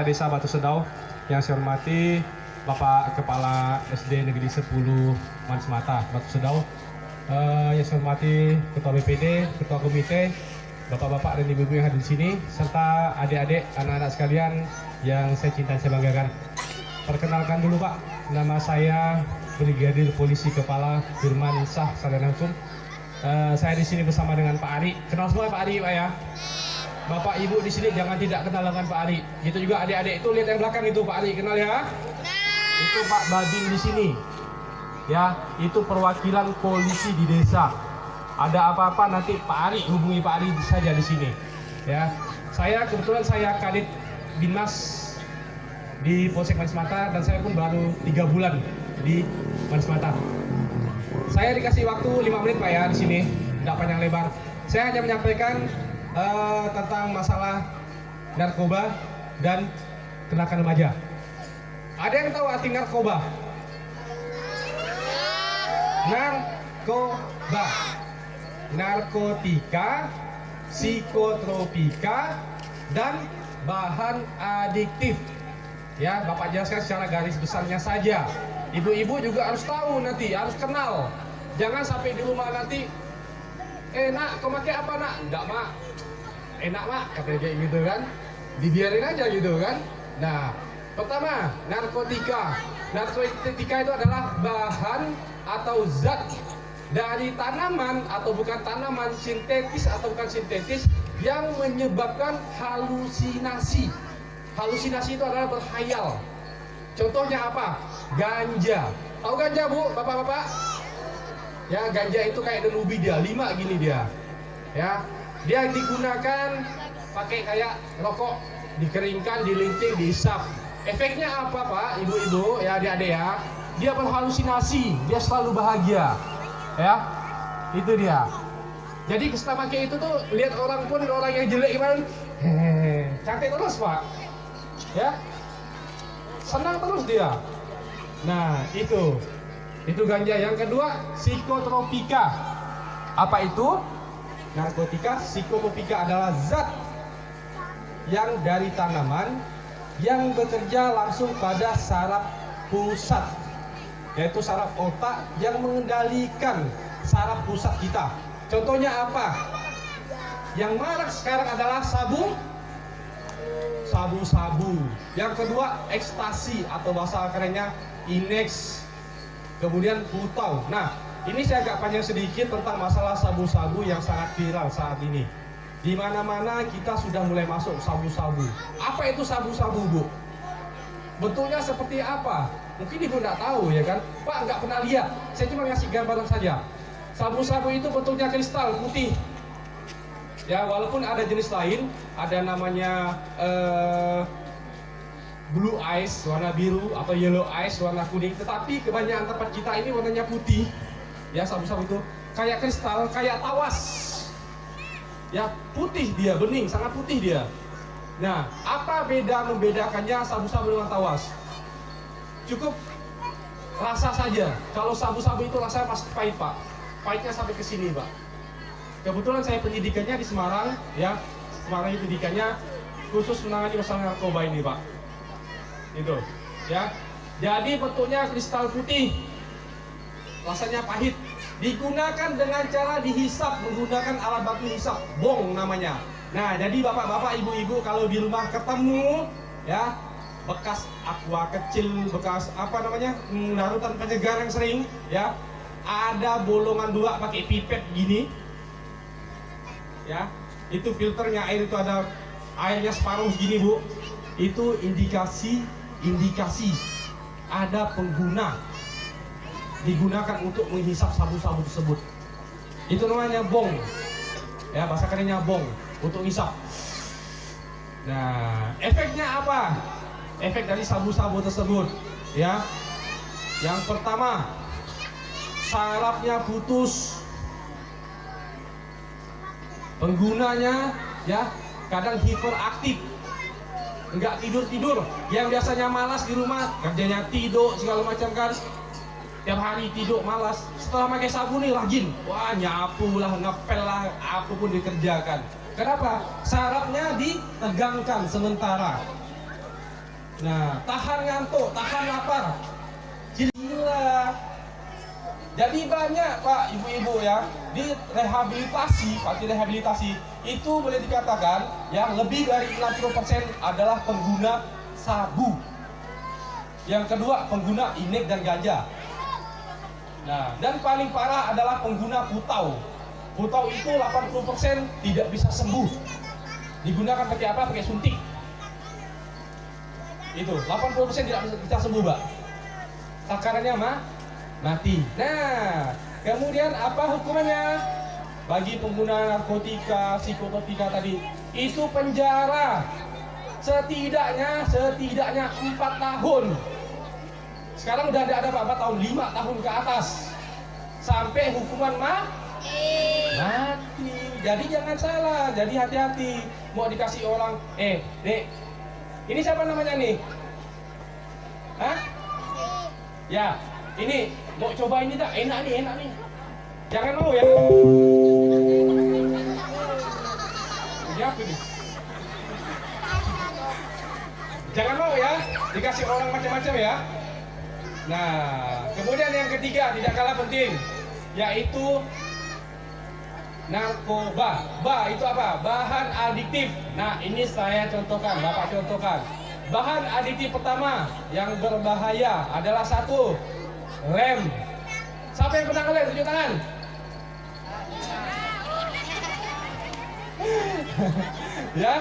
Kepala Desa Batu Sedau, yang saya hormati Bapak Kepala SD Negeri 10 Manis Mata, Batu Sedau, yang saya hormati Ketua BPD, Ketua Komite, Bapak-bapak dan ibu-ibu yang hadir di sini, serta adik-adik, anak-anak sekalian yang saya cintai, saya banggakan. Perkenalkan dulu Pak, nama saya Brigadir Polisi Kepala Firman Shah Sarjana Hukum. Saya di sini bersama dengan Pak Ari. Kenal semua Pak Ari, Pak ya. Bapak Ibu di sini jangan tidak kenal dengan Pak Ari. Gitu juga adik-adik itu, lihat yang belakang itu Pak Ari, kenal ya? Itu Pak Babin di sini. Ya, itu perwakilan polisi di desa. Ada apa-apa nanti Pak Ari hubungi Pak Ari saja di sini. Ya, kebetulan saya Kadit Binmas di Polsek Manis Mata dan saya pun baru 3 bulan di Manis Mata. Saya dikasih waktu 5 menit Pak ya di sini, tidak panjang lebar. Saya hanya menyampaikan tentang masalah narkoba dan kenakan remaja. Ada yang tahu arti narkoba? Narkoba, narkotika, psikotropika, dan bahan adiktif. Ya, Bapak jelaskan secara garis besarnya saja. Ibu-ibu juga harus tahu nanti, harus kenal. Jangan sampai di rumah nanti, nak, kau pakai apa nak? Enggak mak, enak mak, katanya kayak gitu kan. Dibiarin aja gitu kan. Nah, pertama, narkotika. Narkotika itu adalah bahan atau zat dari tanaman atau bukan tanaman, sintetis atau bukan sintetis, yang menyebabkan halusinasi. Halusinasi itu adalah berkhayal. Contohnya apa? Ganja. Tahu ganja Bu, bapak-bapak? Ya, ganja itu kayak denubi dia, 5 gini dia. Ya, dia digunakan pakai kayak rokok, dikeringkan, dilinting, dihisap. Efeknya apa Pak, ibu-ibu, ya adik-adik ya? Dia berhalusinasi, dia selalu bahagia. Ya, itu dia. Jadi setelah pakai itu tuh, lihat orang pun, orang yang jelek gimana, cantik terus Pak. Ya, senang terus dia. Nah, itu ganja. Yang kedua, psikotropika. Apa itu? Narkotika. Psikotropika adalah zat yang dari tanaman yang bekerja langsung pada saraf pusat, yaitu saraf otak yang mengendalikan saraf pusat kita. Contohnya apa? Yang marak sekarang adalah sabu-sabu. Yang kedua, ekstasi atau bahasa kerennya Inex. Kemudian putau. Nah, ini saya agak panjang sedikit tentang masalah sabu-sabu yang sangat viral saat ini. Di mana-mana kita sudah mulai masuk sabu-sabu. Apa itu sabu-sabu, Bu? Bentuknya seperti apa? Mungkin Ibu nggak tahu ya kan? Pak nggak pernah lihat. Saya cuma ngasih gambaran saja. Sabu-sabu itu bentuknya kristal putih. Ya, walaupun ada jenis lain, ada namanya blue ice warna biru atau yellow ice warna kuning, tetapi kebanyakan tempat kita ini warnanya putih. Ya, sabu-sabu itu kayak kristal, kayak tawas. Ya, putih dia, bening, sangat putih dia. Nah, apa membedakannya sabu-sabu dengan tawas? Cukup rasa saja. Kalau sabu-sabu itu rasanya pasti pahit Pak. Pahitnya sampai ke sini Pak. Kebetulan saya penyidikannya di Semarang, ya. Semarang itu penyidikannya khusus menangani masalah narkoba ini, Pak. Itu, ya. Jadi bentuknya kristal putih, rasanya pahit. Digunakan dengan cara dihisap, menggunakan alat bantu hisap, bong namanya. Nah, jadi bapak-bapak, ibu-ibu kalau di rumah ketemu, ya, bekas aqua kecil, bekas apa namanya, larutan penyegar yang sering, ya, ada bolongan 2 pakai pipet gini. Ya, itu filternya air itu ada airnya separuh segini Bu. Itu indikasi ada pengguna digunakan untuk menghisap sabu-sabu tersebut. Itu namanya bong. Ya, bahasa kerennya bong untuk hisap. Nah, efeknya apa? Efek dari sabu-sabu tersebut, ya. Yang pertama, sarafnya putus. Penggunanya ya kadang hiperaktif, enggak tidur. Yang biasanya malas di rumah, kerjanya tidur segala macam kan, tiap hari tidur malas. Setelah pakai sabun nih rajin, wah nyapu lah, ngepel lah, apapun dikerjakan. Kenapa? Sarafnya ditegangkan sementara. Nah, tahan ngantuk, tahan lapar. Gila. Jadi banyak Pak, Ibu-ibu ya, di rehabilitasi, Pak, di rehabilitasi itu boleh dikatakan yang lebih dari 60% adalah pengguna sabu. Yang kedua, pengguna inek dan ganja. Nah, dan paling parah adalah pengguna putau. Putau itu 80% tidak bisa sembuh. Digunakan pakai apa? Pakai suntik. Itu 80% tidak bisa sembuh, Pak. Takarannya mati. Nah, kemudian apa hukumannya? Bagi pengguna narkotika, psikotropika tadi, itu penjara setidaknya 4 tahun. Sekarang udah ada berapa tahun? 5 tahun ke atas. Sampai hukuman mati. Jadi jangan salah, jadi hati-hati. Mau dikasih orang, Dek, ini siapa namanya nih? Hah? Ya, ini mau coba ini tak? Enak nih. Jangan mau ya. Ini apa nih? Jangan mau ya, dikasih orang macam-macam ya. Nah, kemudian yang ketiga tidak kalah penting, yaitu narkoba. Itu apa? Bahan adiktif. Nah, ini saya contohkan, Bapak contohkan. Bahan adiktif pertama yang berbahaya adalah 1, lem. Siapa yang pernah ngelem? Tunjuk tangan. Ya.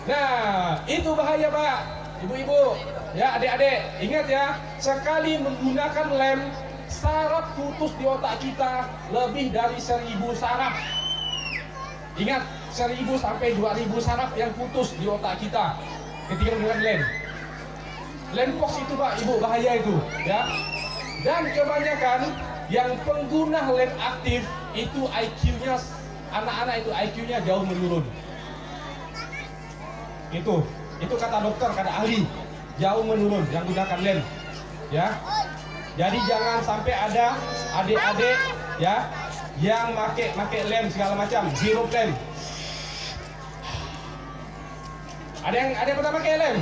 Nah, itu bahaya, Pak. Ibu-ibu, ya adik-adik, ingat ya, sekali menggunakan lem, saraf putus di otak kita lebih dari 1000 saraf. Ingat, 1000 sampai 2000 saraf yang putus di otak kita ketika menggunakan lem. Lem pox itu, Pak, Ibu, bahaya itu, ya. Dan kebanyakan yang pengguna lem aktif itu IQ-nya, anak-anak itu IQ-nya jauh menurun. Itu kata dokter, kata ahli, jauh menurun yang gunakan lem, ya. Jadi jangan sampai ada adik-adik ya yang pakai lem segala macam, sirup lem. Ada yang pernah pakai lem?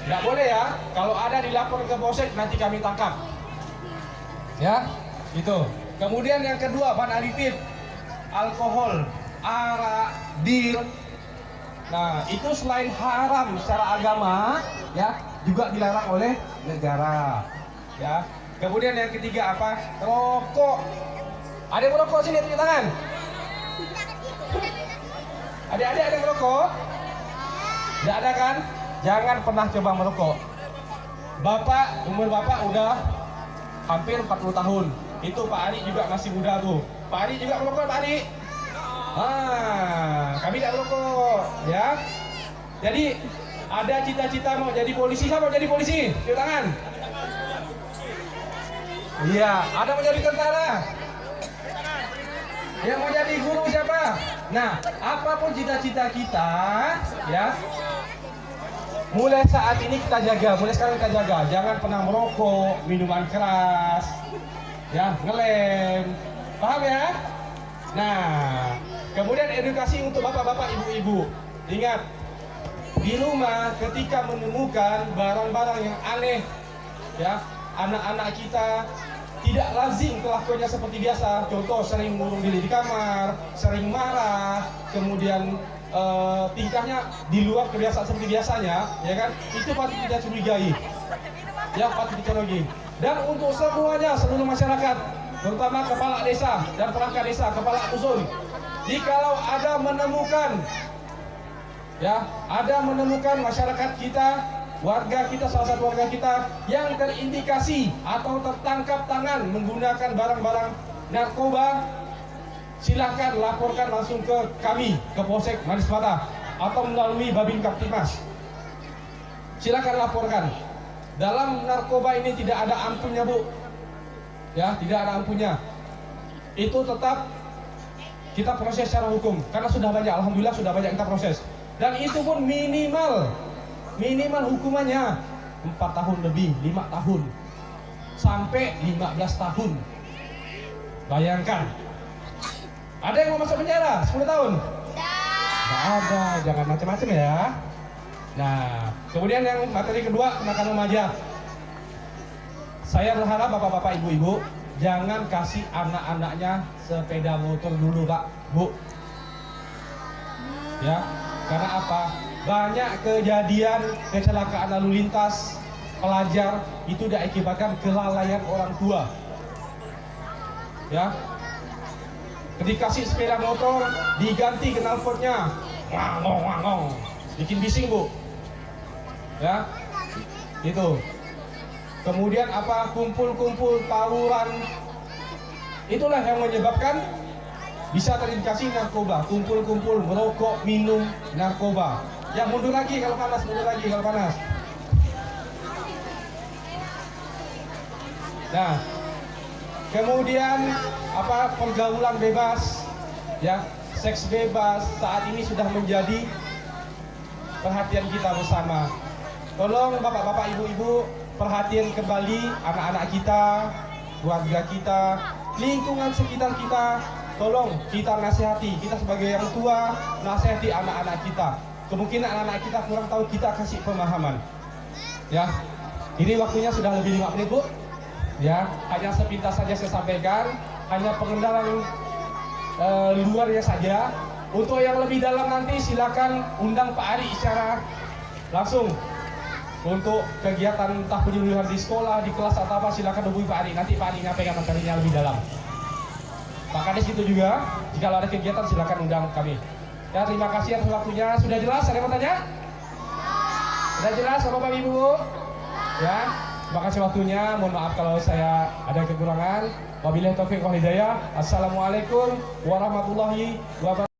Tidak boleh ya. Kalau ada dilapor ke polsek nanti kami tangkap. Ya, gitu. Kemudian yang kedua, bahan adiktif, alkohol, arak, bir. Nah, itu selain haram secara agama, ya, juga dilarang oleh negara. Ya. Kemudian yang ketiga apa? Rokok. Ada yang merokok sini, tunjuk tangan. Adik-adik ada yang merokok? Tidak ada kan? Jangan pernah coba merokok. Umur Bapak udah hampir 40 tahun. Itu Pak Ari juga masih muda tuh. Pak Ari juga merokok, Pak Ari? Kami tidak merokok, ya. Jadi ada cita-cita mau jadi polisi. Siapa mau jadi polisi? Tunjuk tangan. Iya, ada mau jadi tentara. Yang mau jadi guru siapa? Nah, apapun cita-cita kita, ya. Mulai saat ini kita jaga, mulai sekarang kita jaga. Jangan pernah merokok, minuman keras, ya, ngelem. Paham ya? Nah, kemudian edukasi untuk bapak-bapak, ibu-ibu. Ingat, di rumah ketika menemukan barang-barang yang aneh, ya, anak-anak kita tidak lazim kelakuannya seperti biasa. Contoh, sering ngurung diri di kamar, sering marah, kemudian tingkahnya di luar kebiasaan seperti biasanya, ya kan? Itu patut kita curigai, ya, patut kita curigai. Dan untuk semuanya, seluruh masyarakat, terutama kepala desa dan perangkat desa, kepala dusun, jikalau ada menemukan masyarakat kita, warga kita, salah satu warga kita yang terindikasi atau tertangkap tangan menggunakan barang-barang narkoba, silakan laporkan langsung ke kami, ke Polsek Manis Mata, atau melalui Babin Kaptimas. Silakan laporkan. Dalam narkoba ini tidak ada ampunnya, Bu. Ya, tidak ada ampunnya. Itu tetap kita proses secara hukum, karena sudah banyak, alhamdulillah sudah banyak kita proses. Dan itu pun minimal hukumannya 4 tahun lebih, 5 tahun sampai 15 tahun. Bayangkan. Ada yang mau masuk penjara 10 tahun? Tidak ada, jangan macam-macam ya. Nah, kemudian yang materi kedua, kenakalan remaja. Saya berharap bapak-bapak, ibu-ibu jangan kasih anak-anaknya sepeda motor dulu, Pak, Bu. Ya, karena apa? Banyak kejadian kecelakaan lalu lintas pelajar itu diakibatkan kelalaian orang tua. Ya, dikasih sepeda motor diganti knalpotnya, wangong wangong, bikin bising, Bu. Ya, itu. Kemudian apa? Kumpul-kumpul tawuran. Itulah yang menyebabkan bisa terindikasi narkoba. Kumpul-kumpul merokok, minum narkoba. Ya, mundur lagi kalau panas, mundur lagi kalau panas. Nah, kemudian apa? Pergaulan bebas, ya, seks bebas saat ini sudah menjadi perhatian kita bersama. Tolong bapak-bapak, ibu-ibu perhatian kembali anak-anak kita, keluarga kita, lingkungan sekitar kita. Tolong kita nasihati, kita sebagai orang tua nasihati anak-anak kita. Kemungkinan anak-anak kita kurang tahu, kita kasih pemahaman. Ya, ini waktunya sudah lebih 5 menit, Bu. Ya, hanya sepintas saja saya sampaikan, hanya pengenalan luarnya saja. Untuk yang lebih dalam nanti silakan undang Pak Ari secara langsung. Untuk kegiatan entah penyuluhan di sekolah, di kelas atau apa, silakan hubungi Pak Ari. Nanti Pak Ari nyampaikan materinya lebih dalam. Pak Kades itu juga, jika ada kegiatan silakan undang kami. Ya, terima kasih atas waktunya. Sudah jelas? Ada yang mau tanya? Sudah jelas, Bapak Ibu? Ya, terima kasih waktunya. Mohon maaf kalau saya ada kekurangan. Wabillahi taufiq wal hidayah. Assalamualaikum warahmatullahi wabarakatuh.